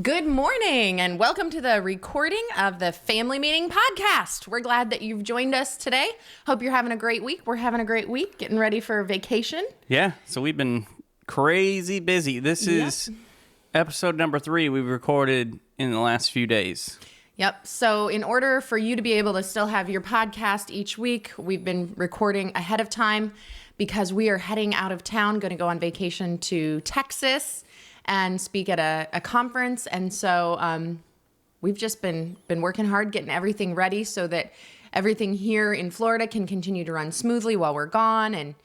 Good morning and welcome to the recording of the Family Meeting Podcast. We're glad that you've joined us today. Hope you're having a great week. We're having a great week, getting ready for vacation. Yeah, so we've been crazy busy. This is episode number 3 we've recorded in the last few days. Yep. So in order for you to be able to still have your podcast each week, we've been recording ahead of time because we are heading out of town, going to go on vacation to Texas and speak at a conference. And so we've just been working hard, getting everything ready so that everything here in Florida can continue to run smoothly while we're gone. And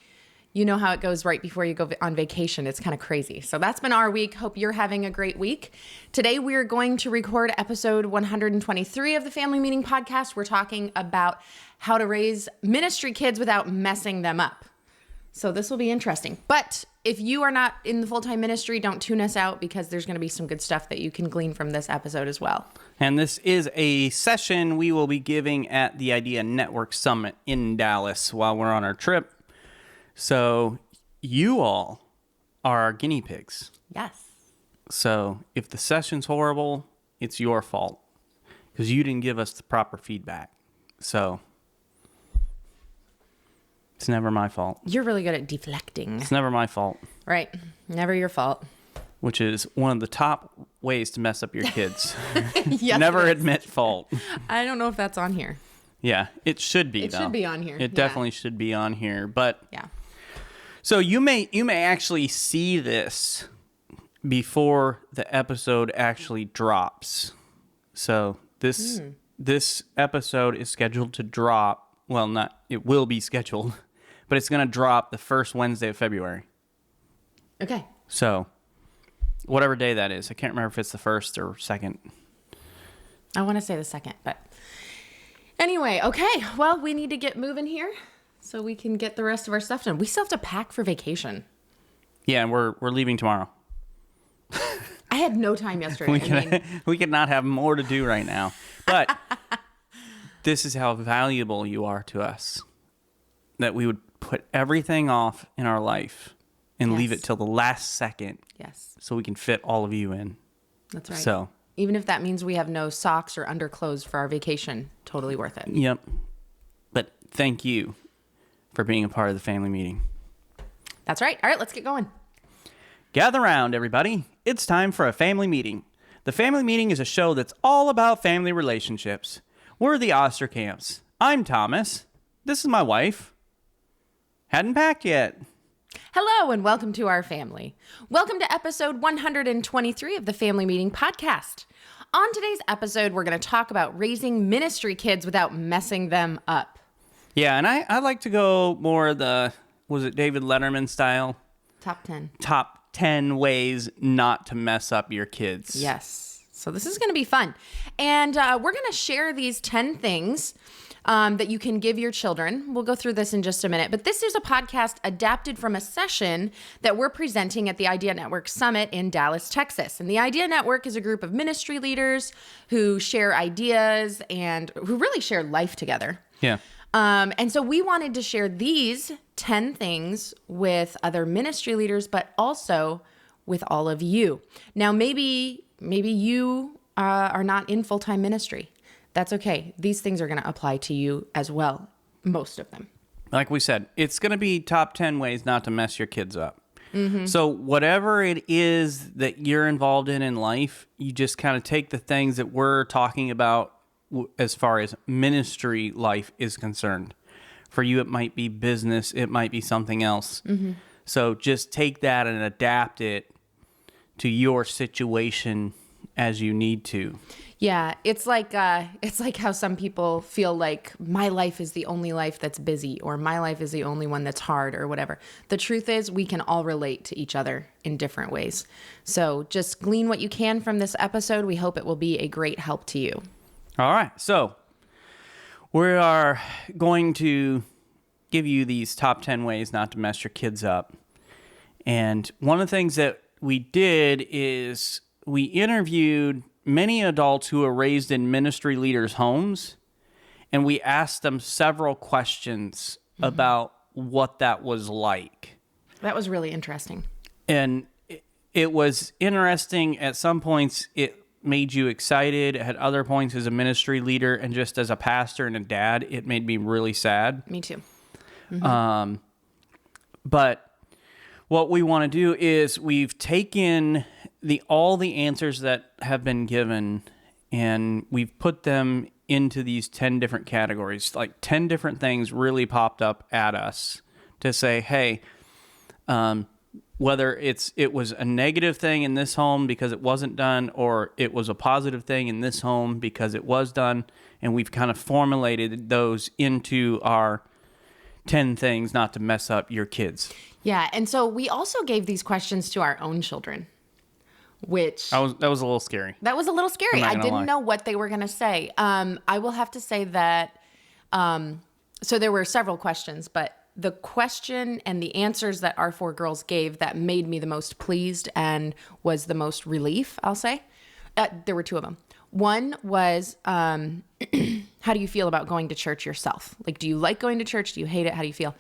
you know how it goes right before you go on vacation. It's kind of crazy. So that's been our week. Hope you're having a great week. Today, we're going to record episode 123 of the Family Meeting Podcast. We're talking about how to raise ministry kids without messing them up. So this will be interesting. But if you are not in the full-time ministry, don't tune us out because there's going to be some good stuff that you can glean from this episode as well. And this is a session we will be giving at the Idea Network Summit in Dallas while we're on our trip. So you all are our guinea pigs. Yes. So if the session's horrible, it's your fault because you didn't give us the proper feedback. So it's never my fault. You're really good at deflecting. It's never my fault. Right. Never your fault. Which is one of the top ways to mess up your kids. Yes, Never admit fault. I don't know if that's on here. Yeah, it should be, It though. should be on here. It definitely should be on here. But Yeah. so you may actually see this before the episode actually drops. So this episode is scheduled to drop. Well, it will be scheduled, but it's going to drop the first Wednesday of February. Okay. So whatever day that is, I can't remember if it's the first or second. I want to say the second, but anyway, okay. Well, we need to get moving here so we can get the rest of our stuff done. We still have to pack for vacation. Yeah, and we're leaving tomorrow. I had no time yesterday. We could not have more to do right now. But this is how valuable you are to us, that we would put everything off in our life and leave it till the last second. Yes. So we can fit all of you in. That's right. So even if that means we have no socks or underclothes for our vacation, totally worth it. Yep. But thank you for being a part of the family meeting. That's right. All right, let's get going. Gather round, everybody. It's time for a family meeting. The family meeting is a show that's all about family relationships. We're the Osterkamps. I'm Thomas. This is my wife. Hadn't packed yet. Hello and welcome to our family. Welcome to episode 123 of the Family Meeting Podcast. On today's episode, we're going to talk about raising ministry kids without messing them up. Yeah, and I like to go more was it David Letterman style? Top 10. Top 10 ways not to mess up your kids. Yes. So this is going to be fun. And we're going to share these 10 things that you can give your children. We'll go through this in just a minute. But this is a podcast adapted from a session that we're presenting at the Idea Network Summit in Dallas, Texas. And the Idea Network is a group of ministry leaders who share ideas and who really share life together. Yeah. And so we wanted to share these 10 things with other ministry leaders, but also with all of you. Now, maybe you are not in full-time ministry. That's okay. These things are going to apply to you as well, most of them. Like we said, it's going to be top 10 ways not to mess your kids up. Mm-hmm. So whatever it is that you're involved in life, you just kind of take the things that we're talking about as far as ministry life is concerned. For you, it might be business. It might be something else. Mm-hmm. So just take that and adapt it to your situation as you need to. Yeah, it's like how some people feel like my life is the only life that's busy or my life is the only one that's hard or whatever. The truth is we can all relate to each other in different ways. So just glean what you can from this episode. We hope it will be a great help to you. All right, so we are going to give you these top 10 ways not to mess your kids up. And one of the things that we did is we interviewed many adults who were raised in ministry leaders' homes, and we asked them several questions about what that was like. That was really interesting. And it was interesting. At some points, it made you excited. At other points, as a ministry leader and just as a pastor and a dad, it made me really sad. Me too. But what we want to do is we've taken all the answers that have been given and we've put them into these 10 different categories. Like 10 different things really popped up at us to say, hey, whether it was a negative thing in this home because it wasn't done, or it was a positive thing in this home because it was done, and we've kind of formulated those into our 10 things not to mess up your kids. Yeah, and so we also gave these questions to our own children, which... That was a little scary. That was a little scary. I didn't know what they were going to say. I will have to say that... so there were several questions, but the question and the answers that our 4 girls gave that made me the most pleased and was the most relief, I'll say. There were 2 of them. One was, how do you feel about going to church yourself? Like, do you like going to church? Do you hate it? How do you feel?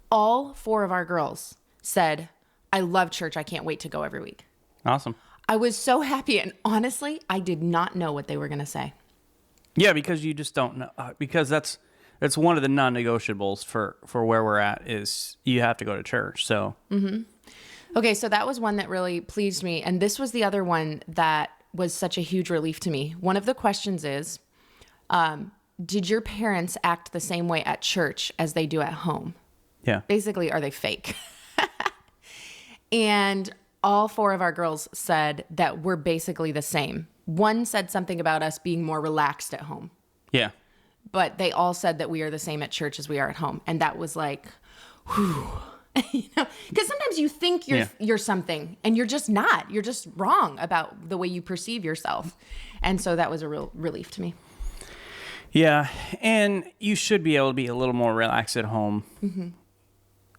All 4 of our girls said, I love church. I can't wait to go every week. Awesome. I was so happy. And honestly, I did not know what they were going to say. Yeah, because you just don't know. Because that's one of the non-negotiables for where we're at is you have to go to church. So. Mm-hmm. Okay, so that was one that really pleased me. And this was the other one that was such a huge relief to me. One of the questions is, did your parents act the same way at church as they do at home? Yeah. Basically, are they fake? And all 4 of our girls said that we're basically the same. One said something about us being more relaxed at home. Yeah. But they all said that we are the same at church as we are at home. And that was like, whew. Because sometimes you think you're something and you're just not. You're just wrong about the way you perceive yourself. And so that was a real relief to me. Yeah. And you should be able to be a little more relaxed at home. Mm-hmm.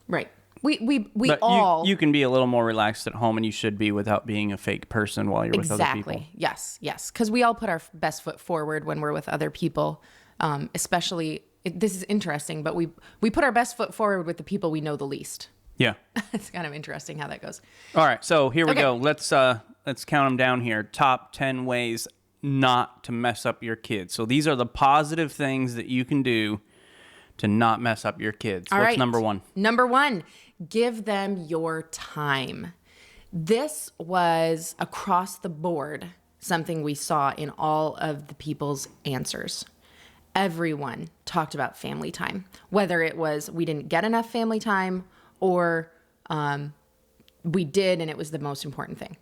Right. We but all... You can be a little more relaxed at home, and you should be without being a fake person while you're with other people. Exactly. Yes. Because we all put our best foot forward when we're with other people, especially... This is interesting, but we put our best foot forward with the people we know the least. Yeah. It's kind of interesting how that goes. All right, so here we go. Let's count them down here. Top 10 ways not to mess up your kids. So these are the positive things that you can do to not mess up your kids. All What's right. number 1? Number 1, give them your time. This was across the board something we saw in all of the people's answers. Everyone talked about family time, whether it was we didn't get enough family time or we did and it was the most important thing.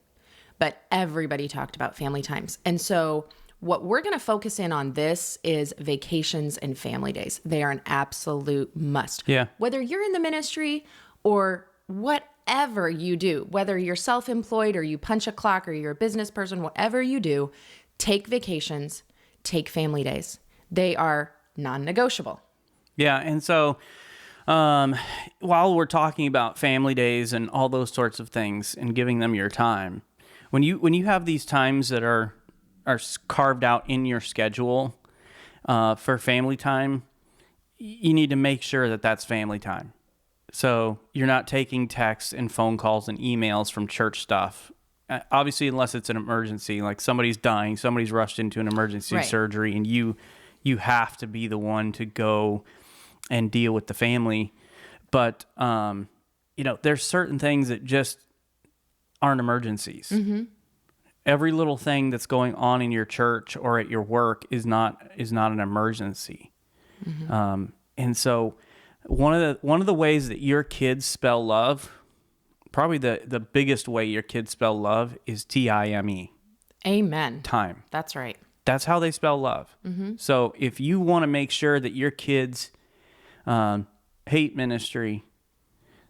But everybody talked about family times. And so what we're going to focus in on this is vacations and family days. They are an absolute must. Yeah. Whether you're in the ministry or whatever you do, whether you're self-employed or you punch a clock or you're a business person, whatever you do, take vacations, take family days. They are non-negotiable. Yeah. And so while we're talking about family days and all those sorts of things and giving them your time, when you have these times that are carved out in your schedule for family time, you need to make sure that that's family time. So you're not taking texts and phone calls and emails from church stuff. Obviously, unless it's an emergency, like somebody's dying, somebody's rushed into an emergency surgery, and you have to be the one to go and deal with the family. But, there's certain things that just aren't emergencies. Mm-hmm. Every little thing that's going on in your church or at your work is not an emergency. Mm-hmm. And so one of the ways that your kids spell love, probably the biggest way your kids spell love is TIME. Amen. Time. That's right. That's how they spell love. Mm-hmm. So if you want to make sure that your kids hate ministry,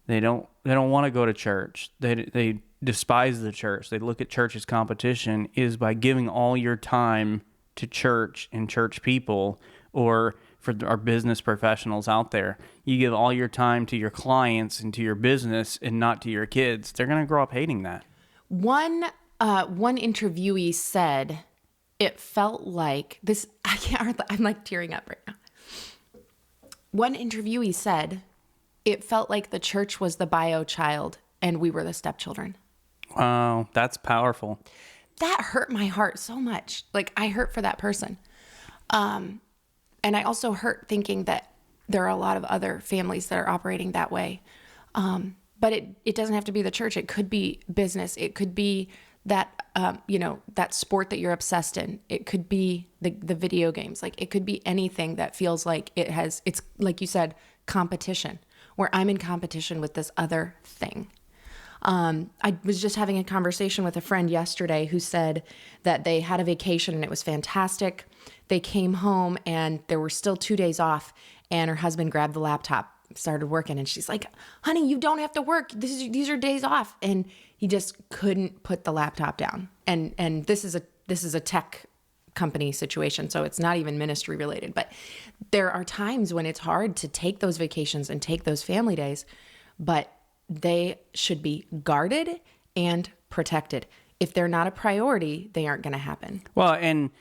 they don't want to go to church, they despise the church, they look at church as competition, is by giving all your time to church and church people, or for our business professionals out there, you give all your time to your clients and to your business and not to your kids. They're going to grow up hating that. One interviewee said, it felt like this. I'm like tearing up right now. One interviewee said, it felt like the church was the bio child and we were the stepchildren. Wow, that's powerful. That hurt my heart so much. Like, I hurt for that person. And I also hurt thinking that there are a lot of other families that are operating that way. But it doesn't have to be the church. It could be business. It could be that, that sport that you're obsessed in. It could be the video games. Like, it could be anything that feels like it's like you said, competition, where I'm in competition with this other thing. I was just having a conversation with a friend yesterday who said that they had a vacation and it was fantastic. They came home and there were still 2 days off, and her husband grabbed the laptop, started working, and she's like, honey, you don't have to work. These are days off. And he just couldn't put the laptop down. And this is a tech company situation, so it's not even ministry related. But there are times when it's hard to take those vacations and take those family days, but they should be guarded and protected. If they're not a priority, they aren't going to happen. Well, and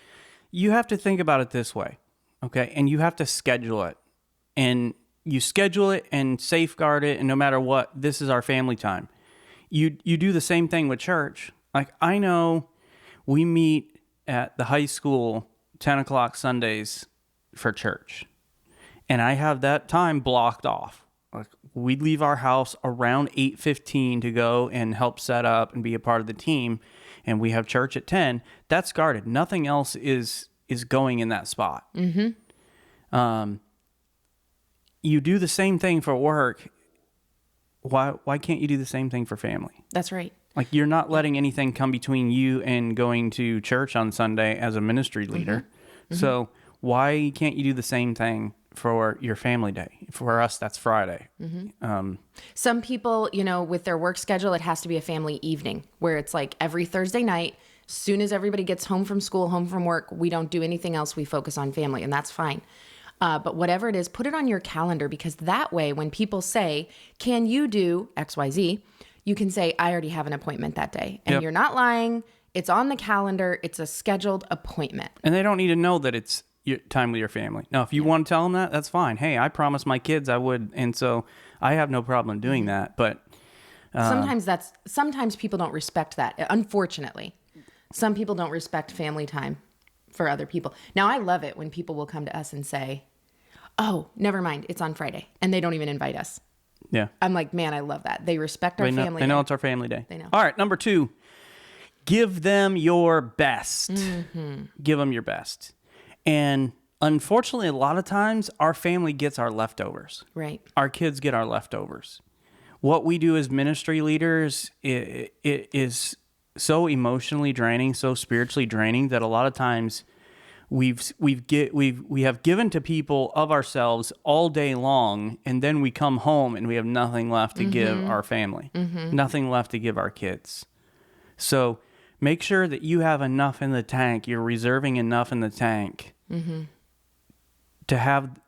you have to think about it this way, okay? And you have to schedule it. And you schedule it and safeguard it, and no matter what, this is our family time. You do the same thing with church. Like, I know we meet at the high school 10 o'clock Sundays for church. And I have that time blocked off. Like, we leave our house around 8:15 to go and help set up and be a part of the team. And we have church at 10. That's guarded. Nothing else is going in that spot. Mm-hmm. You do the same thing for work. Why can't you do the same thing for family? That's right. Like, you're not letting anything come between you and going to church on Sunday as a ministry leader. Mm-hmm. So why can't you do the same thing for your family day? For us, that's Friday. Mm-hmm. Some people, with their work schedule, it has to be a family evening where it's like every Thursday night, soon as everybody gets home from school, home from work, we don't do anything else. We focus on family, and that's fine. But whatever it is, put it on your calendar, because that way when people say, can you do XYZ, you can say, I already have an appointment that day. And You're not lying. It's on the calendar. It's a scheduled appointment. And they don't need to know that it's your time with your family. Now, if you want to tell them that, that's fine. Hey, I promised my kids I would. And so I have no problem doing that. But sometimes people don't respect that. Unfortunately, some people don't respect family time for other people. Now, I love it when people will come to us and say, oh, never mind, it's on Friday. And they don't even invite us. Yeah. I'm like, man, I love that. They respect our family. They know it's our family day. They know. All right, number 2, give them your best. Mm-hmm. Give them your best. And unfortunately, a lot of times, our family gets our leftovers. Right. Our kids get our leftovers. What we do as ministry leaders, it is so emotionally draining, so spiritually draining, that a lot of times we have given to people of ourselves all day long, and then we come home and we have nothing left to give our family, nothing left to give our kids. So make sure that you have enough in the tank. You're reserving enough in the tank to have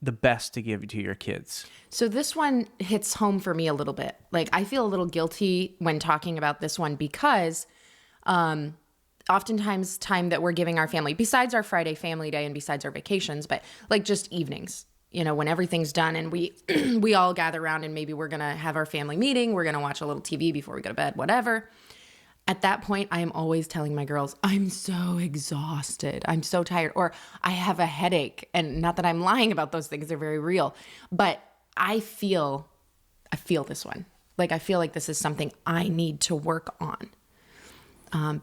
the best to give to your kids. So this one hits home for me a little bit. Like, I feel a little guilty when talking about this one, because oftentimes time that we're giving our family, besides our Friday family day and besides our vacations, but like just evenings, when everything's done and we all gather around and maybe we're going to have our family meeting, we're going to watch a little TV before we go to bed, whatever. At that point, I am always telling my girls, I'm so exhausted. I'm so tired, or I have a headache. And not that I'm lying about those things, they're very real, but I feel this one. Like, I feel like this is something I need to work on.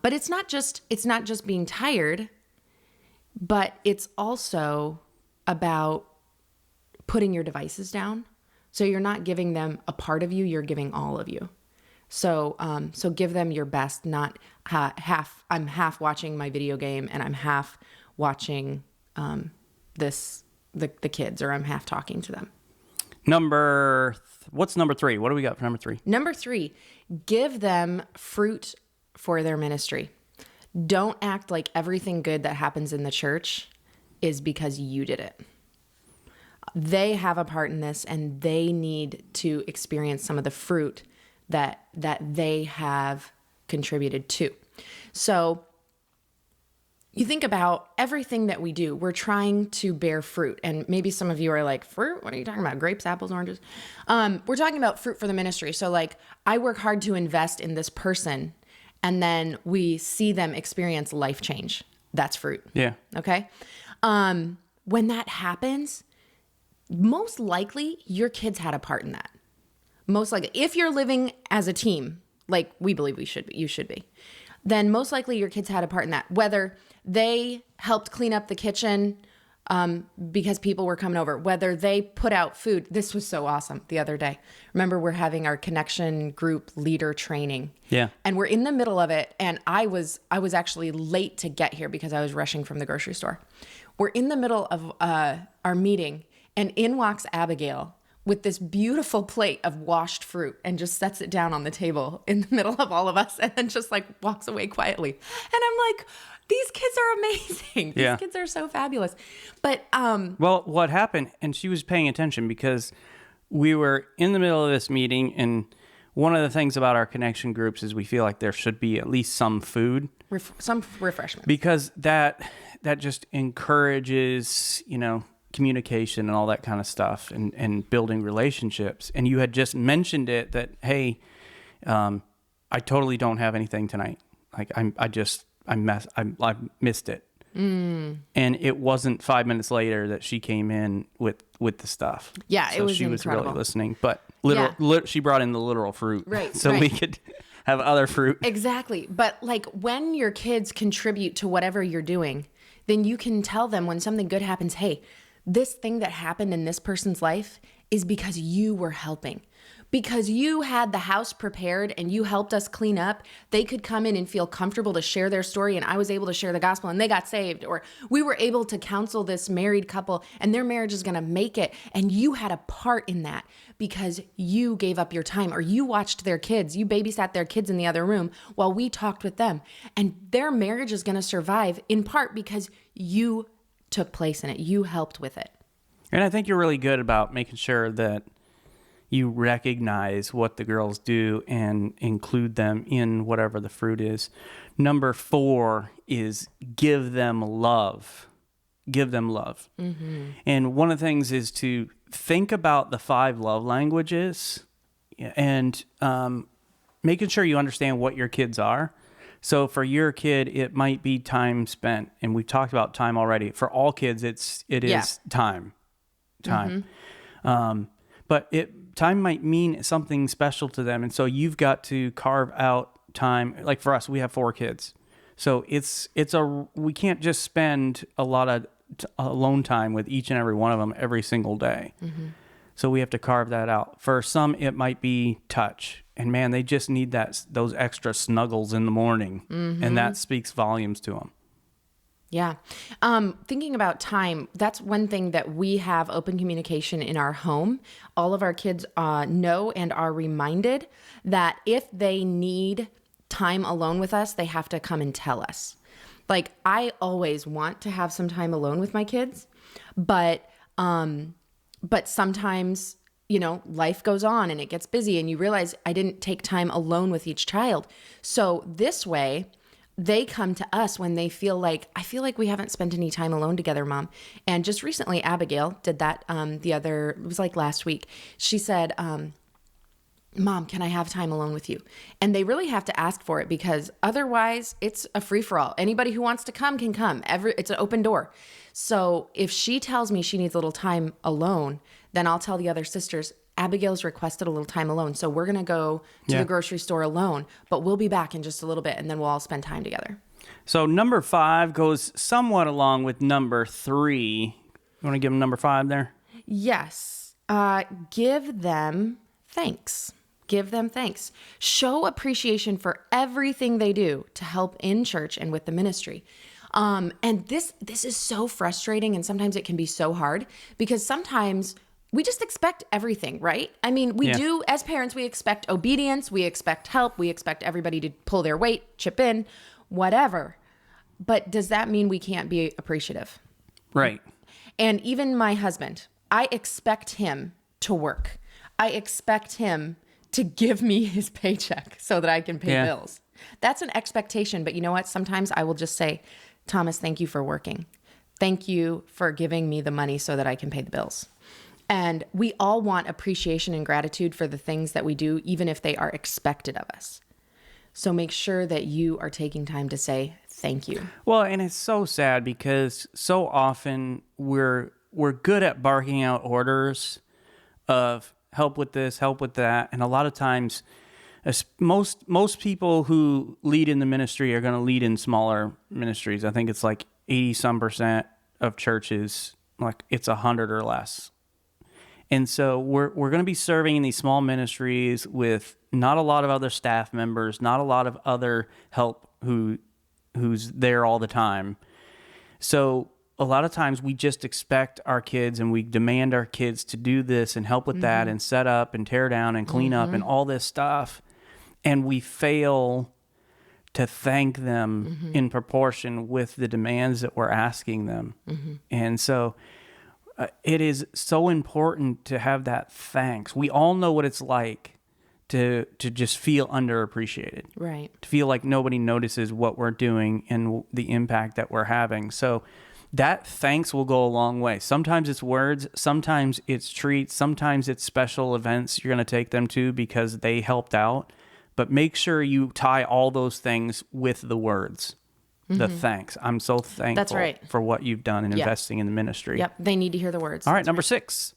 But it's not just being tired, but it's also about putting your devices down. So you're not giving them a part of you, you're giving all of you. So give them your best, not half. I'm half watching my video game and I'm half watching the kids, or I'm half talking to them. What's number 3? What do we got for number 3? Number 3, give them fruit for their ministry. Don't act like everything good that happens in the church is because you did it. They have a part in this, and they need to experience some of the fruit that they have contributed to. So you think about everything that we do, we're trying to bear fruit. And maybe some of you are like, fruit? What are you talking about? Grapes, apples, oranges? We're talking about fruit for the ministry. So like, I work hard to invest in this person, and then we see them experience life change. That's fruit. Yeah. Okay. When that happens, most likely your kids had a part in that. Most likely, if you're living as a team, like we believe you should be, then most likely your kids had a part in that. Whether they helped clean up the kitchen because people were coming over, whether they put out food. This was so awesome the other day. Remember, we're having our connection group leader training. Yeah. And we're in the middle of it. And I was actually late to get here because I was rushing from the grocery store. We're in the middle of our meeting, and in walks Abigail with this beautiful plate of washed fruit and just sets it down on the table in the middle of all of us, and then just like walks away quietly. And I'm like, these kids are amazing. These kids are so fabulous. But well, what happened, and she was paying attention because we were in the middle of this meeting, and one of the things about our connection groups is we feel like there should be at least some food, some refreshment, because that just encourages, communication and all that kind of stuff, and building relationships. And you had just mentioned it that, hey, I totally don't have anything tonight. Like I missed it. And it wasn't 5 minutes later that she came in with the stuff. Yeah, so it was she incredible. was really listening, but she brought in the literal fruit, right? So we could have other fruit. Exactly. But like when your kids contribute to whatever you're doing, then you can tell them when something good happens, hey, this thing that happened in this person's life is because you were helping. Because you had the house prepared and you helped us clean up, they could come in and feel comfortable to share their story, and I was able to share the gospel and they got saved. Or we were able to counsel this married couple and their marriage is going to make it. And you had a part in that because you gave up your time, or you watched their kids. You babysat their kids in the other room while we talked with them. And their marriage is going to survive in part because you took place in it. You helped with it. And I think you're really good about making sure that you recognize what the girls do and include them in whatever the fruit is. Number 4 is give them love. Give them love. Mm-hmm. And one of the things is to think about the 5 love languages and making sure you understand what your kids are. So for your kid, it might be time spent. And we've talked about time already. For all kids, it is time. Mm-hmm. But time might mean something special to them. And so you've got to carve out time. Like for us, we have 4 kids. So we can't just spend a lot of alone time with each and every one of them every single day. Mm-hmm. So we have to carve that out. For some, it might be touch. And man, they just need those extra snuggles in the morning. Mm-hmm. And that speaks volumes to them. Yeah. Thinking about time, that's one thing that we have open communication in our home. All of our kids know and are reminded that if they need time alone with us, they have to come and tell us. Like, I always want to have some time alone with my kids, but sometimes, life goes on and it gets busy and you realize I didn't take time alone with each child. So this way, they come to us when they I feel like we haven't spent any time alone together, Mom. And just recently, Abigail did that. It was like last week. She said, Mom, can I have time alone with you? And they really have to ask for it because otherwise it's a free for all. Anybody who wants to come can come. It's an open door. So if she tells me she needs a little time alone, then I'll tell the other sisters, Abigail's requested a little time alone. So we're going to go to the grocery store alone, but we'll be back in just a little bit and then we'll all spend time together. So number 5 goes somewhat along with number 3. You want to give them number 5 there? Yes. Give them thanks. Give them thanks. Show appreciation for everything they do to help in church and with the ministry. And this is so frustrating, and sometimes it can be so hard because sometimes we just expect everything, right? I mean, we do, as parents, we expect obedience, we expect help, we expect everybody to pull their weight, chip in, whatever. But does that mean we can't be appreciative? Right. And even my husband, I expect him to work. I expect him to give me his paycheck so that I can pay bills. That's an expectation. But you know what? Sometimes I will just say, Thomas, thank you for working. Thank you for giving me the money so that I can pay the bills. And we all want appreciation and gratitude for the things that we do, even if they are expected of us. So make sure that you are taking time to say thank you. Well, and it's so sad because so often we're good at barking out orders of help with this, help with that, and a lot of times most people who lead in the ministry are going to lead in smaller ministries. I think it's like 80% of churches, like it's 100 or less. And so we're going to be serving in these small ministries with not a lot of other staff members, not a lot of other help who's there all the time. So a lot of times we just expect our kids and we demand our kids to do this and help with that and set up and tear down and clean up and all this stuff. And we fail to thank them in proportion with the demands that we're asking them. And so it is so important to have that thanks. We all know what it's like to just feel underappreciated. Right. To feel like nobody notices what we're doing and the impact that we're having. So that thanks will go a long way. Sometimes it's words, sometimes it's treats, sometimes it's special events you're going to take them to because they helped out. But make sure you tie all those things with the words. The thanks. I'm so thankful That's right. for what you've done in investing in the ministry. Yep. They need to hear the words. All right, number 6.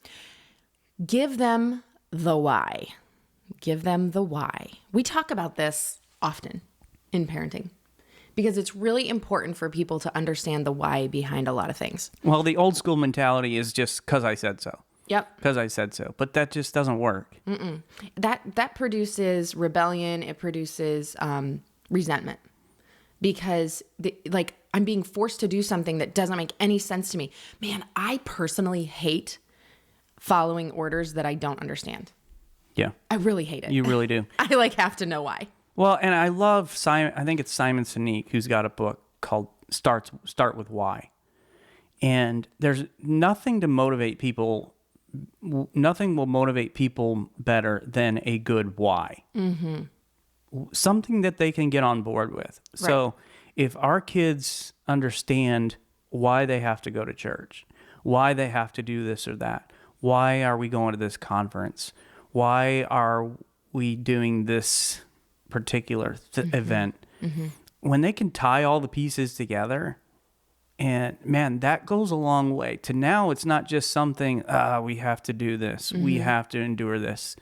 Give them the why. Give them the why. We talk about this often in parenting because it's really important for people to understand the why behind a lot of things. Well, the old school mentality is just because I said so. Yep. Because I said so. But that just doesn't work. That produces rebellion. It produces resentment because I'm being forced to do something that doesn't make any sense to me. Man, I personally hate following orders that I don't understand. Yeah. I really hate it. You really do. I have to know why. Well, and I love Simon. I think it's Simon Sinek who's got a book called Start with Why. And there's nothing to motivate people. Nothing will motivate people better than a good why. Something that they can get on board with. Right. So if our kids understand why they have to go to church, why they have to do this or that, why are we going to this conference, why are we doing this particular event, when they can tie all the pieces together, and man, that goes a long way to now it's not just something, we have to do this, we have to endure this.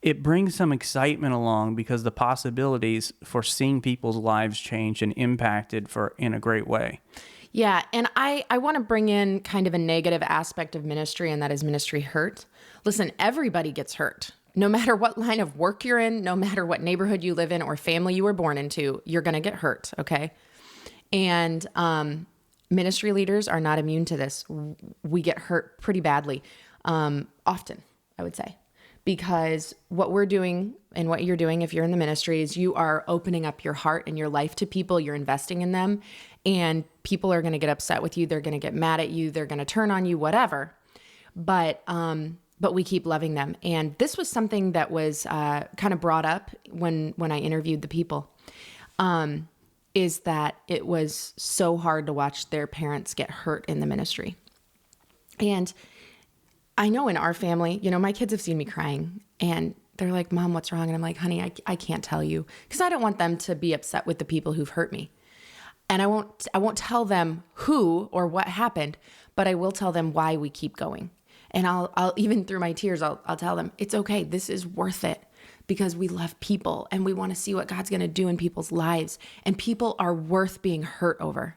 It brings some excitement along because the possibilities for seeing people's lives change and impacted in a great way. Yeah, and I want to bring in kind of a negative aspect of ministry, and that is ministry hurt. Listen, everybody gets hurt. No matter what line of work you're in, no matter what neighborhood you live in or family you were born into, you're going to get hurt, okay? And ministry leaders are not immune to this. We get hurt pretty badly, often, I would say. Because what we're doing and what you're doing if you're in the ministry is you are opening up your heart and your life to people. You're investing in them, and people are going to get upset with you. They're going to get mad at you. They're going to turn on you, whatever. But we keep loving them. And this was something that was kind of brought up when I interviewed the people, is that it was so hard to watch their parents get hurt in the ministry. And I know in our family, my kids have seen me crying and they're like, Mom, what's wrong? And I'm like, honey, I can't tell you because I don't want them to be upset with the people who've hurt me. And I won't tell them who or what happened, but I will tell them why we keep going. And I'll even through my tears, I'll tell them it's okay. This is worth it because we love people and we want to see what God's going to do in people's lives, and people are worth being hurt over.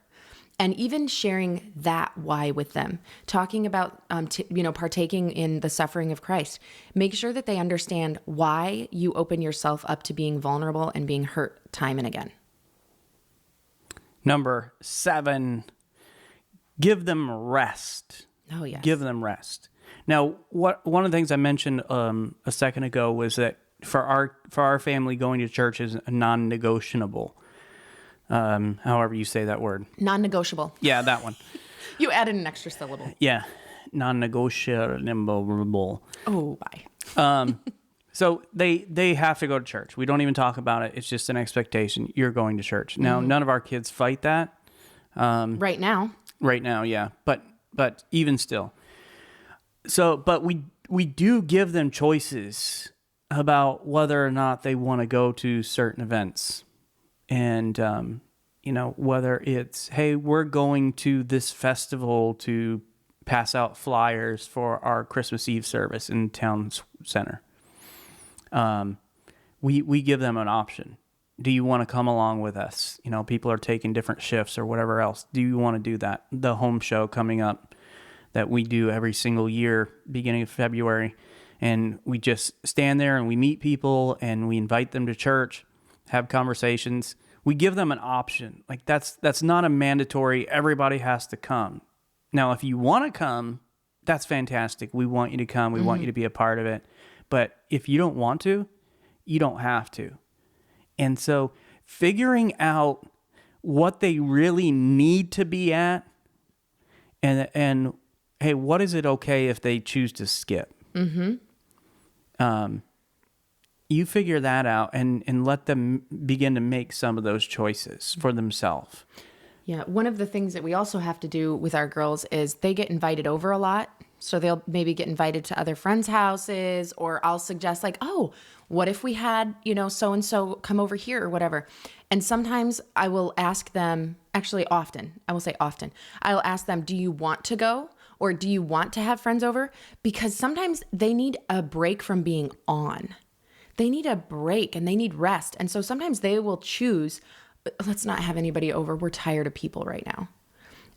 And even sharing that why with them, talking about, partaking in the suffering of Christ, make sure that they understand why you open yourself up to being vulnerable and being hurt time and again. Number 7, give them rest. Oh, yes. Give them rest. Now, one of the things I mentioned a second ago was that for our family, going to church is non-negotiable. However you say that word. Non-negotiable. Yeah, that one. You added an extra syllable. Yeah. Non-negotiable. Oh, bye. So they have to go to church. We don't even talk about it. It's just an expectation. You're going to church. Now, none of our kids fight that. Right now. Right now, yeah. But even still. So, but we do give them choices about whether or not they want to go to certain events. And, whether it's, hey, we're going to this festival to pass out flyers for our Christmas Eve service in town center. We give them an option. Do you want to come along with us? People are taking different shifts or whatever else. Do you want to do that? The home show coming up that we do every single year, beginning of February. And we just stand there and we meet people and we invite them to church, have conversations. We give them an option. Like that's not a mandatory, everybody has to come. Now, if you want to come, that's fantastic. We want you to come. We want you to be a part of it. But if you don't want to, you don't have to. And so figuring out what they really need to be at and hey, what is it okay if they choose to skip? You figure that out and let them begin to make some of those choices for themselves. Yeah, one of the things that we also have to do with our girls is they get invited over a lot. So they'll maybe get invited to other friends' houses, or I'll suggest like, oh, what if we had, so-and-so come over here or whatever. And sometimes I will ask them, actually often, I will say often, I'll ask them, do you want to go? Or do you want to have friends over? Because sometimes they need a break from being on. They need a break and they need rest. And so sometimes they will choose, let's not have anybody over. We're tired of people right now.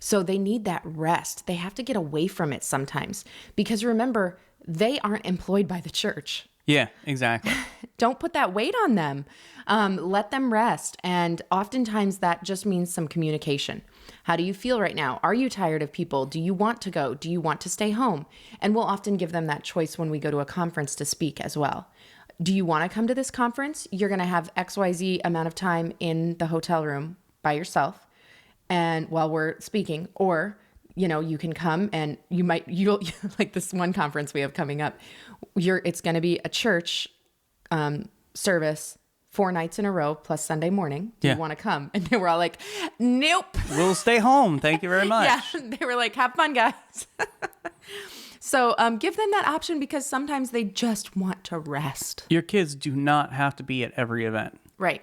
So they need that rest. They have to get away from it sometimes. Because remember, they aren't employed by the church. Yeah, exactly. Don't put that weight on them. Let them rest. And oftentimes that just means some communication. How do you feel right now? Are you tired of people? Do you want to go? Do you want to stay home? And we'll often give them that choice when we go to a conference to speak as well. Do you want to come to this conference? You're going to have XYZ amount of time in the hotel room by yourself and while we're speaking, or you can come and you'll like this one conference we have coming up. It's going to be a church service 4 nights in a row plus Sunday morning. Do you want to come? And they were all like, nope. We'll stay home. Thank you very much. Yeah, they were like, have fun, guys. So give them that option because sometimes they just want to rest. Your kids do not have to be at every event. Right.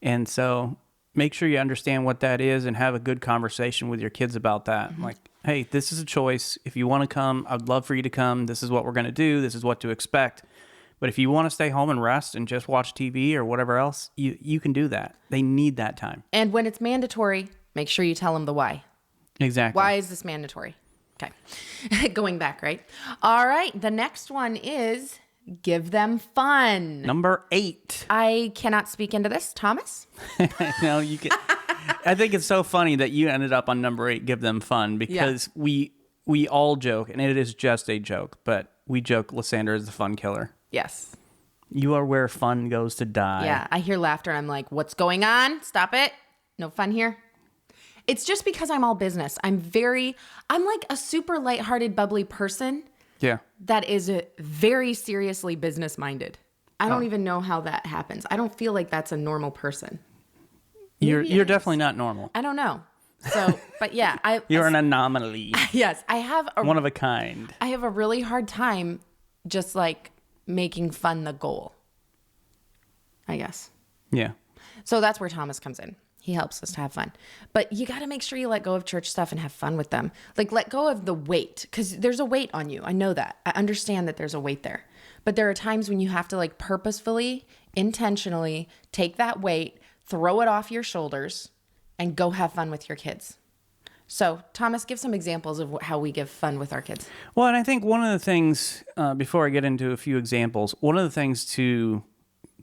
And so make sure you understand what that is and have a good conversation with your kids about that. Like, hey, this is a choice. If you want to come, I'd love for you to come. This is what we're going to do. This is what to expect. But if you want to stay home and rest and just watch TV or whatever else, you can do that. They need that time. And when it's mandatory, make sure you tell them the why. Exactly. Why is this mandatory? Okay. Going back, right? All right. The next one is give them fun. Number 8. I cannot speak into this. Thomas? No, you can. I think it's so funny that you ended up on number 8, give them fun, because we all joke, and it is just a joke, but we joke Lysandra is the fun killer. Yes. You are where fun goes to die. Yeah. I hear laughter and I'm like, what's going on? Stop it. No fun here. It's just because I'm all business. I'm like a super lighthearted, bubbly person. Yeah. That is very seriously business minded. I don't even know how that happens. I don't feel like that's a normal person. You're definitely not normal. I don't know. So, but yeah, you're an anomaly. Yes, I have one of a kind. I have a really hard time just like making fun the goal, I guess. Yeah. So that's where Thomas comes in. He helps us to have fun. But you got to make sure you let go of church stuff and have fun with them. Like let go of the weight, because there's a weight on you. I know that. I understand that there's a weight there. But there are times when you have to like purposefully, intentionally take that weight, throw it off your shoulders, and go have fun with your kids. So, Thomas, give some examples of how we give fun with our kids. Well, and I think one of the things, before I get into a few examples, one of the things to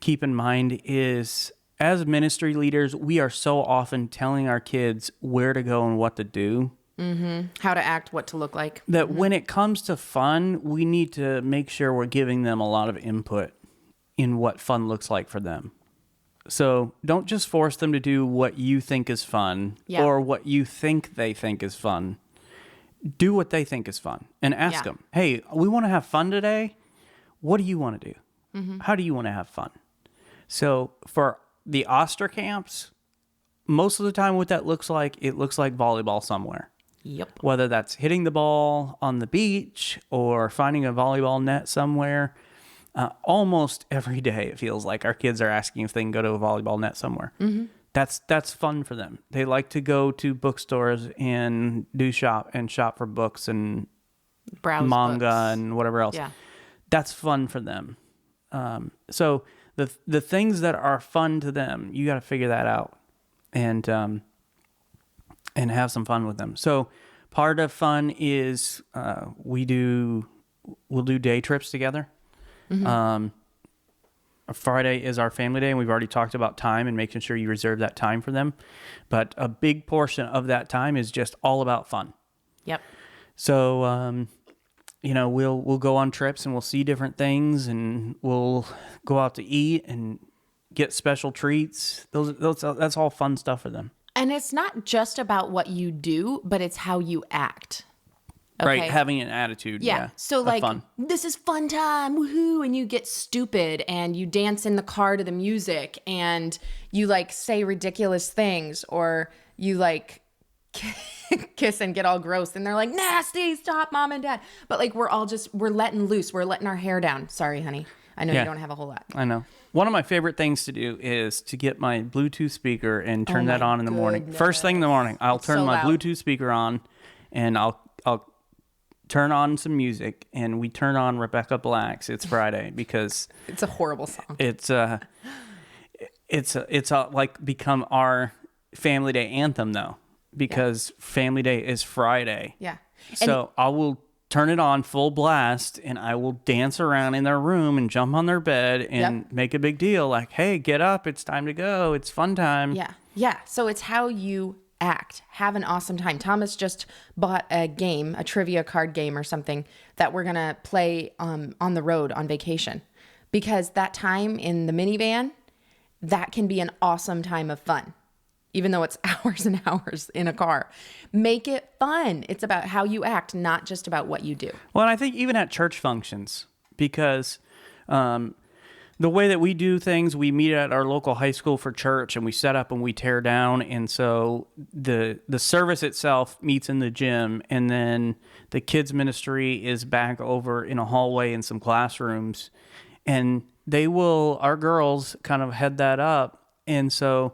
keep in mind is, as ministry leaders, we are so often telling our kids where to go and what to do. Mm-hmm. How to act, what to look like. That when it comes to fun, we need to make sure we're giving them a lot of input in what fun looks like for them. So don't just force them to do what you think is fun or what you think they think is fun. Do what they think is fun and ask them, hey, we want to have fun today. What do you want to do? Mm-hmm. How do you want to have fun? So for the Oster camps, most of the time what that looks like, it looks like volleyball somewhere. Yep. Whether that's hitting the ball on the beach or finding a volleyball net somewhere. Almost every day it feels like our kids are asking if they can go to a volleyball net somewhere. Mm-hmm. That's fun for them. They like to go to bookstores and shop for books and Browse manga books. and whatever else. Yeah. That's fun for them. So the things that are fun to them, you got to figure that out and have some fun with them. So part of fun is we'll do day trips together. Mm-hmm. Friday is our family day, and we've already talked about time and making sure you reserve that time for them. But a big portion of that time is just all about fun. Yep. So, we'll go on trips and we'll see different things, and we'll go out to eat and get special treats. That's all fun stuff for them. And it's not just about what you do, but it's how you act. Okay. Right, having an attitude. Yeah. So like, this is fun time, woohoo, and you get stupid and you dance in the car to the music and you like say ridiculous things, or you like kiss and get all gross and they're like, nasty, stop, mom and dad. But like we're letting loose. We're letting our hair down. Sorry, honey. I know you don't have a whole lot. I know. One of my favorite things to do is to get my Bluetooth speaker and turn that on in the morning. First thing in the morning, I'll turn my Bluetooth speaker on and I'll turn on some music, and we turn on Rebecca Black's "It's Friday" because it's a horrible song. It's like become our family day anthem though, because family day is Friday. Yeah. So I will turn it on full blast, and I will dance around in their room and jump on their bed and make a big deal, like, "Hey, get up! It's time to go. It's fun time." Yeah, yeah. So it's how you act. Have an awesome time. Thomas just bought a game, a trivia card game or something that we're gonna play on the road on vacation, because that time in the minivan, that can be an awesome time of fun, even though it's hours and hours in a car. Make it fun. It's about how you act, not just about what you do. Well, and I think even at church functions, because the way that we do things, we meet at our local high school for church, and we set up and we tear down. And so the service itself meets in the gym, and then the kids ministry is back over in a hallway in some classrooms, and our girls kind of head that up. And so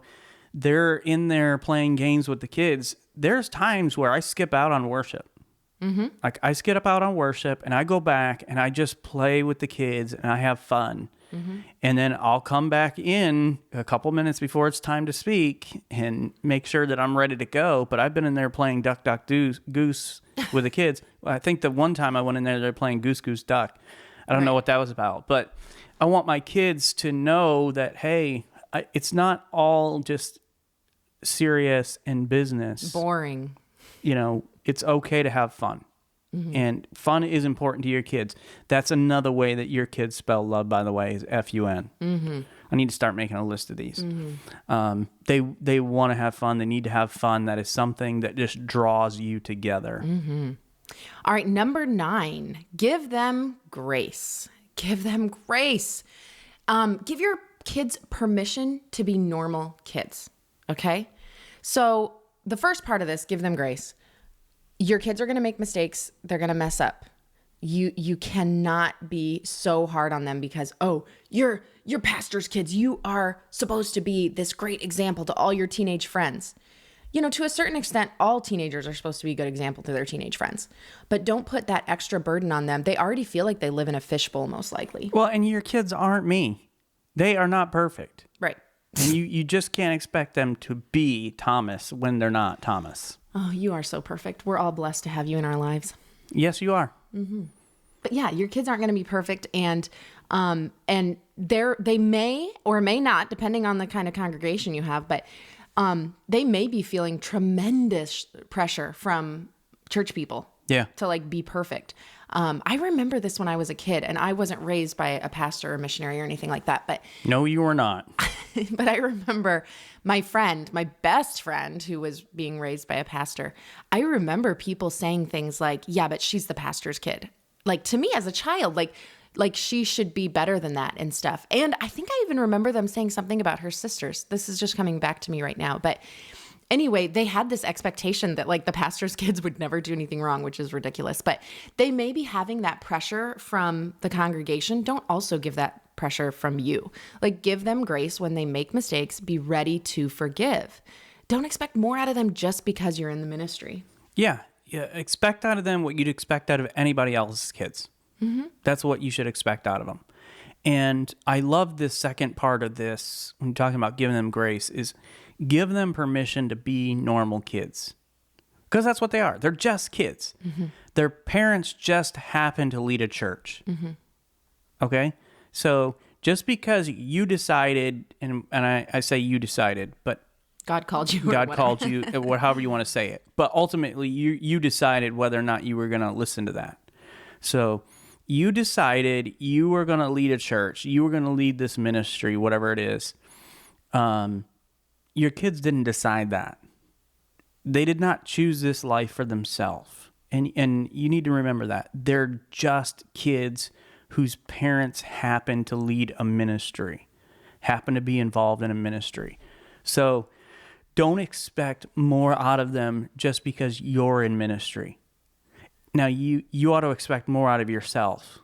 they're in there playing games with the kids. There's times where I skip out on worship. Mm-hmm. Like I skip out on worship and I go back and I just play with the kids and I have fun. Mm-hmm. And then I'll come back in a couple minutes before it's time to speak and make sure that I'm ready to go. But I've been in there playing Duck, Duck, Goose with the kids. I think the one time I went in there, they're playing Goose, Goose, Duck. I don't know what that was about. But I want my kids to know that, hey, it's not all just serious and business. Boring. It's okay to have fun. Mm-hmm. And fun is important to your kids. That's another way that your kids spell love, by the way, is F-U-N. Mm-hmm. I need to start making a list of these. Mm-hmm. They want to have fun. They need to have fun. That is something that just draws you together. Mm-hmm. All right, number 9, give them grace. Give them grace. Give your kids permission to be normal kids, okay? So the first part of this, give them grace. Your kids are going to make mistakes. They're going to mess up. You cannot be so hard on them because, you're pastor's kids. You are supposed to be this great example to all your teenage friends. To a certain extent, all teenagers are supposed to be a good example to their teenage friends. But don't put that extra burden on them. They already feel like they live in a fishbowl, most likely. Well, and your kids aren't me. They are not perfect. Right. And you just can't expect them to be Thomas when they're not Thomas. Oh, you are so perfect. We're all blessed to have you in our lives. Yes, you are. Mm-hmm. But yeah, your kids aren't going to be perfect, and they may or may not, depending on the kind of congregation you have, but they may be feeling tremendous pressure from church people. Yeah. To like be perfect. I remember this when I was a kid, and I wasn't raised by a pastor or missionary or anything like that. But no, you were not. But I remember my best friend, who was being raised by a pastor. I remember people saying things like, "Yeah, but she's the pastor's kid." Like to me as a child, like like she should be better than that and stuff. And I think I even remember them saying something about her sisters. This is just coming back to me right now. But anyway, they had this expectation that like the pastor's kids would never do anything wrong, which is ridiculous. But they may be having that pressure from the congregation. Don't also give that pressure from you. Like give them grace when they make mistakes. Be ready to forgive. Don't expect more out of them just because you're in the ministry. Yeah. Expect out of them what you'd expect out of anybody else's kids. Mm-hmm. That's what you should expect out of them. And I love this second part of this when you're talking about giving them grace is give them permission to be normal kids. Because that's what they are. They're just kids. Mm-hmm. Their parents just happen to lead a church. Mm-hmm. Okay? So just because you decided, and I say you decided, but God called you. God called you, however you want to say it. But ultimately, you decided whether or not you were going to listen to that. So you decided you were going to lead a church. You were going to lead this ministry, whatever it is. Your kids didn't decide that. They did not choose this life for themselves. And you need to remember that. They're just kids whose parents happen to lead a ministry, happen to be involved in a ministry. So don't expect more out of them just because you're in ministry. Now, you ought to expect more out of yourself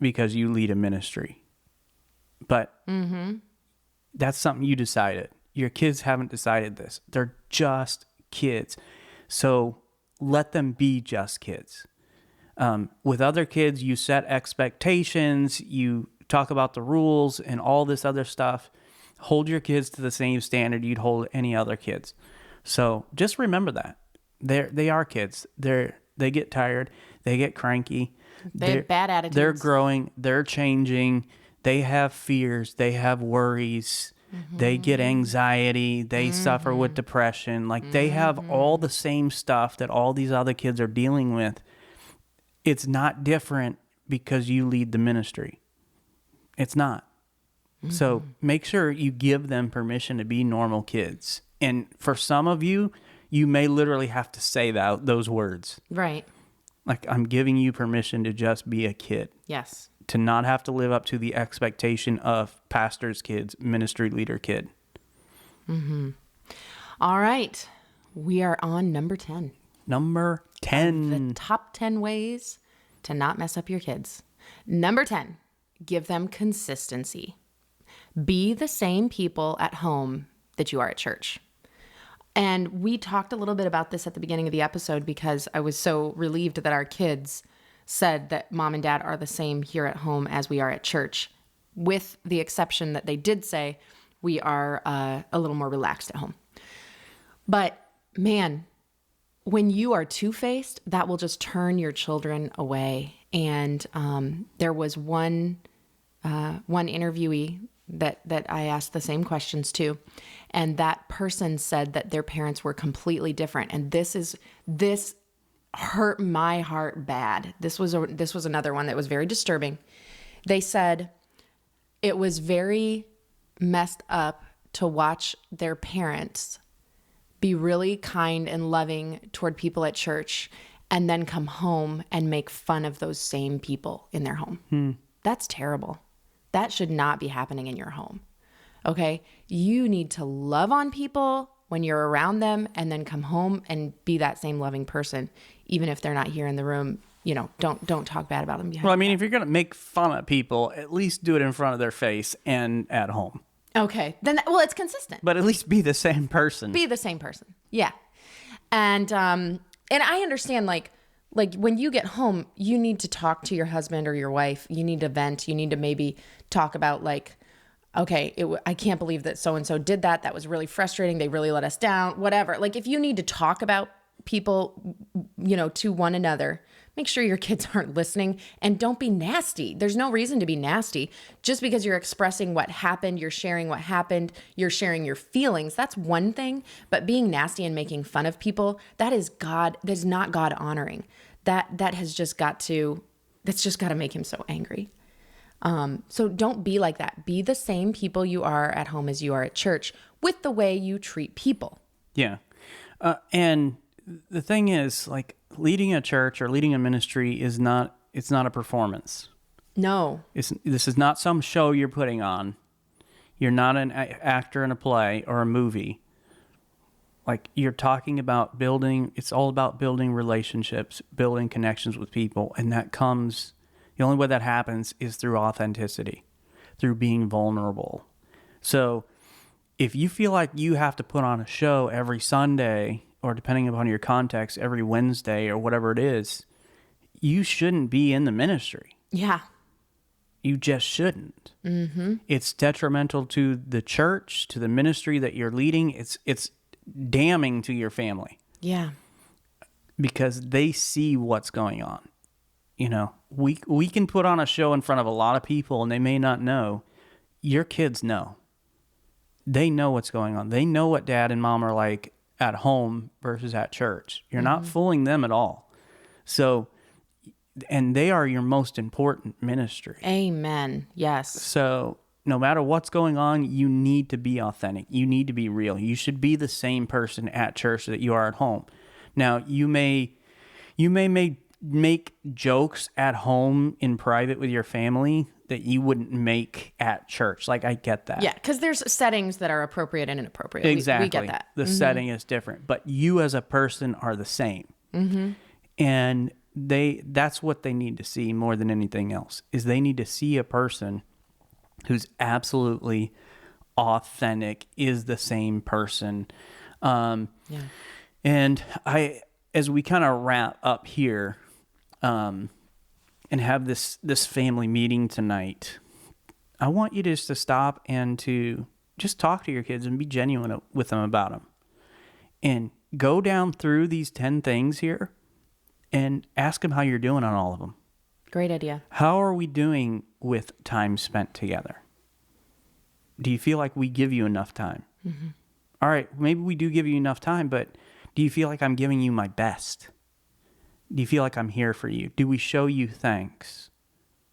because you lead a ministry. But that's something you decided. Your kids haven't decided this. They're just kids. So let them be just kids. With other kids, you set expectations, you talk about the rules and all this other stuff. Hold your kids to the same standard you'd hold any other kids. So just remember that. They are kids. They get tired. They get cranky. They have bad attitudes. They're growing. They're changing. They have fears. They have worries. Mm-hmm. They get anxiety. They suffer with depression. Like they have all the same stuff that all these other kids are dealing with. It's not different because you lead the ministry. It's not. Mm-hmm. So make sure you give them permission to be normal kids. And for some of you, you may literally have to say those words. Right. Like, I'm giving you permission to just be a kid. Yes. To not have to live up to the expectation of pastor's kids, ministry leader kid. Mm-hmm. All right. We are on number 10. Number 10. The top 10 ways to not mess up your kids. Number 10, give them consistency. Be the same people at home that you are at church. And we talked a little bit about this at the beginning of the episode because I was so relieved that our kids said that mom and dad are the same here at home as we are at church, with the exception that they did say we are a little more relaxed at home. But man, when you are two-faced, that will just turn your children away. And there was one interviewee that I asked the same questions to, and that person said that their parents were completely different. And this hurt my heart bad. This was another one that was very disturbing. They said it was very messed up to watch their parents be really kind and loving toward people at church and then come home and make fun of those same people in their home. That's terrible. That should not be happening in your home. Okay? You need to love on people when you're around them and then come home and be that same loving person, even if they're not here in the room. You know, don't talk bad about them behind. Well, I mean, if you're going to make fun of people, at least do it in front of their face and at home. Okay. Then, well, it's consistent. But at least be the same person. Be the same person. Yeah. And I understand, like when you get home, you need to talk to your husband or your wife. You need to vent. You need to maybe talk about like, okay, I can't believe that so-and-so did that. That was really frustrating. They really let us down, whatever. Like if you need to talk about people, you know, to one another, make sure your kids aren't listening and don't be nasty. There's no reason to be nasty. Just because you're expressing what happened, you're sharing what happened, you're sharing your feelings. That's one thing. But being nasty and making fun of people, that is not God honoring. That has just got to make him so angry. So don't be like that. Be the same people you are at home as you are at church with the way you treat people. Yeah. And the thing is, like, leading a church or leading a ministry it's not a performance. No. This is not some show you're putting on. You're not an actor in a play or a movie. Like, you're talking about building, it's all about building relationships, building connections with people. And that comes, the only way that happens is through authenticity, through being vulnerable. So if you feel like you have to put on a show every Sunday, or depending upon your context, every Wednesday or whatever it is, you shouldn't be in the ministry. Yeah. You just shouldn't. Mm-hmm. It's detrimental to the church, to the ministry that you're leading. It's damning to your family. Yeah. Because they see what's going on. You know, we can put on a show in front of a lot of people and they may not know. Your kids know. They know what's going on. They know what dad and mom are like at home versus at church. You're not fooling them at all. So, and they are your most important ministry. Amen. Yes. So no matter what's going on, you need to be authentic. You need to be real. You should be the same person at church that you are at home. Now, you may make jokes at home in private with your family that you wouldn't make at church. Like, I get that. Yeah, because there's settings that are appropriate and inappropriate. Exactly. We get that. The setting is different, but you as a person are the same. Mm-hmm. And that's what they need to see more than anything else, is they need to see a person who's absolutely authentic, is the same person. Yeah. And as we kind of wrap up here, and have this family meeting tonight, I want you just to stop and to just talk to your kids and be genuine with them about them. And go down through these 10 things here and ask them how you're doing on all of them. Great idea. How are we doing with time spent together? Do you feel like we give you enough time? Mm-hmm. All right, maybe we do give you enough time, but do you feel like I'm giving you my best? Do you feel like I'm here for you? Do we show you thanks?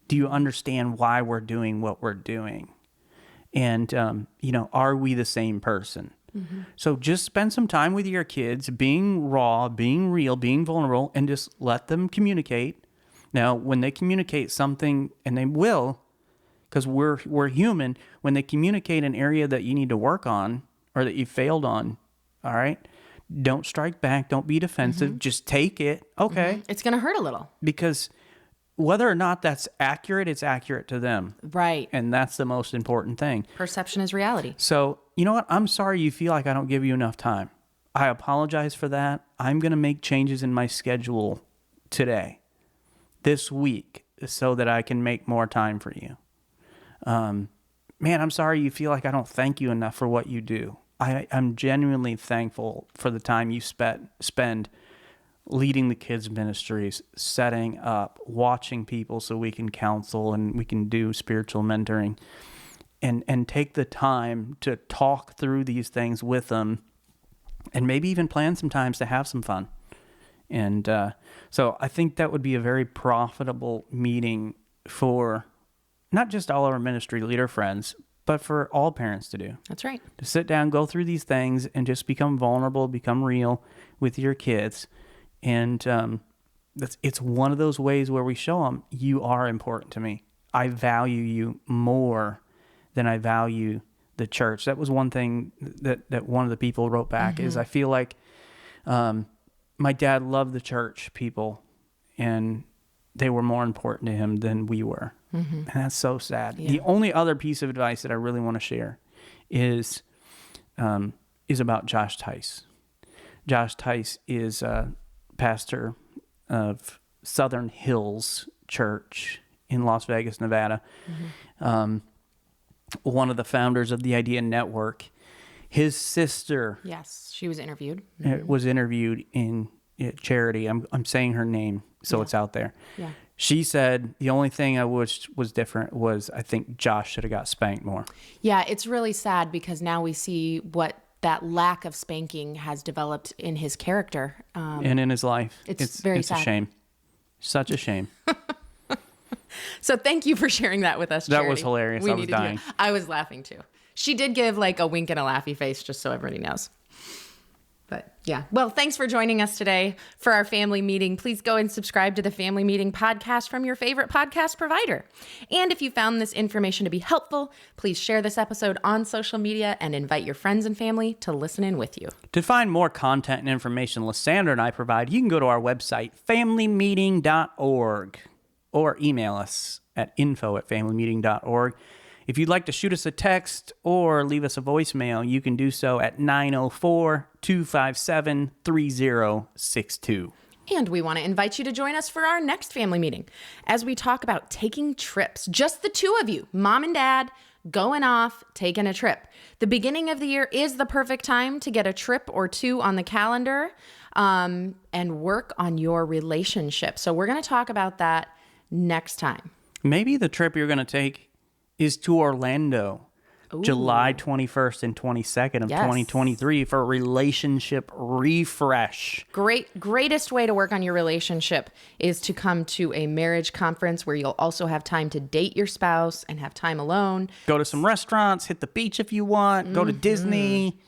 Do you understand why we're doing what we're doing? And, are we the same person? Mm-hmm. So just spend some time with your kids, being raw, being real, being vulnerable, and just let them communicate. Now, when they communicate something, and they will, because we're human, when they communicate an area that you need to work on or that you failed on, all right? Don't strike back. Don't be defensive. Mm-hmm. Just take it. Okay. Mm-hmm. It's going to hurt a little. Because whether or not that's accurate, it's accurate to them. Right. And that's the most important thing. Perception is reality. So, you know what? I'm sorry you feel like I don't give you enough time. I apologize for that. I'm going to make changes in my schedule today, this week, so that I can make more time for you. Man, I'm sorry you feel like I don't thank you enough for what you do. I'm genuinely thankful for the time you spend leading the kids' ministries, setting up, watching people so we can counsel and we can do spiritual mentoring, and take the time to talk through these things with them, and maybe even plan some times to have some fun. And so I think that would be a very profitable meeting for not just all our ministry leader friends, but for all parents to do. That's right. To sit down, go through these things, and just become vulnerable, become real with your kids. And it's one of those ways where we show them, you are important to me. I value you more than I value the church. That was one thing that one of the people wrote back, is I feel like my dad loved the church people, and they were more important to him than we were. Mm-hmm. And that's so sad. Yeah. The only other piece of advice that I really want to share is about Josh Tice. Josh Tice is a pastor of Southern Hills Church in Las Vegas, Nevada. Mm-hmm. One of the founders of the Idea Network. His sister, yes, she was interviewed. Was interviewed in Charity. I'm saying her name, so it's out there. Yeah. She said the only thing I wish was different was I think Josh should have got spanked more. Yeah, it's really sad because now we see what that lack of spanking has developed in his character. And in his life. It's very sad. It's a shame. Such a shame. So thank you for sharing that with us, Charity. That was hilarious. I was dying. I was laughing too. She did give like a wink and a laughy face, just so everybody knows. But yeah, well, thanks for joining us today for our family meeting. Please go and subscribe to the Family Meeting podcast from your favorite podcast provider. And if you found this information to be helpful, please share this episode on social media and invite your friends and family to listen in with you. To find more content and information Lysandra and I provide, you can go to our website, familymeeting.org, or email us at info@familymeeting.org. If you'd like to shoot us a text or leave us a voicemail, you can do so at 904-257-3062. And we want to invite you to join us for our next family meeting as we talk about taking trips. Just the two of you, mom and dad, going off, taking a trip. The beginning of the year is the perfect time to get a trip or two on the calendar and work on your relationship. So we're going to talk about that next time. Maybe the trip you're going to take is to Orlando, July 21st and 22nd of 2023 for a relationship refresh. Greatest way to work on your relationship is to come to a marriage conference where you'll also have time to date your spouse and have time alone. Go to some restaurants, hit the beach if you want, go to Disney.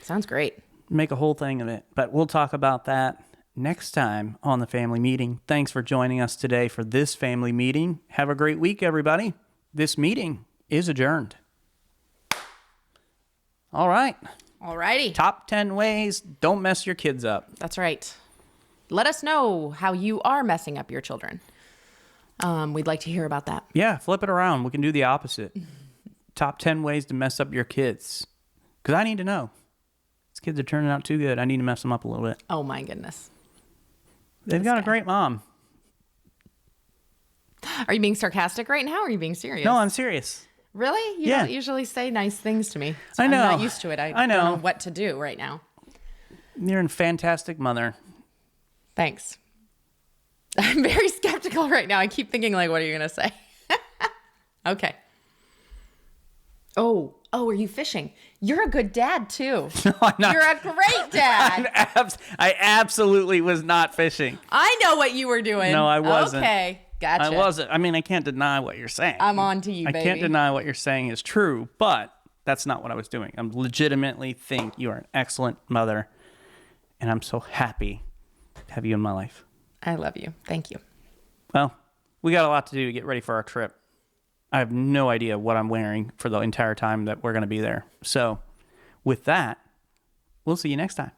Sounds great. Make a whole thing of it. But we'll talk about that next time on the family meeting. Thanks for joining us today for this family meeting. Have a great week, everybody. This meeting is adjourned. All right. All righty. Top 10 ways don't mess your kids up. That's right. Let us know how you are messing up your children. We'd like to hear about that. Yeah, flip it around. We can do the opposite. Top 10 ways to mess up your kids. Because I need to know. These kids are turning out too good. I need to mess them up a little bit. Oh, my goodness. They've got a great mom. Are you being sarcastic right now or are you being serious? No, I'm serious. Really? You don't usually say nice things to me. So I know. I'm not used to it. I don't know what to do right now. You're a fantastic mother. Thanks. I'm very skeptical right now. I keep thinking, like, what are you going to say? Okay. Oh, are you fishing? You're a good dad, too. No, I'm not. You're a great dad. I absolutely was not fishing. I know what you were doing. No, I wasn't. Okay. Gotcha. I wasn't. I mean, I can't deny what you're saying. I'm on to you, baby. I can't deny what you're saying is true, but that's not what I was doing. I'm legitimately think you are an excellent mother, and I'm so happy to have you in my life. I love you. Thank you. Well, we got a lot to do to get ready for our trip. I have no idea what I'm wearing for the entire time that we're going to be there. So with that, we'll see you next time.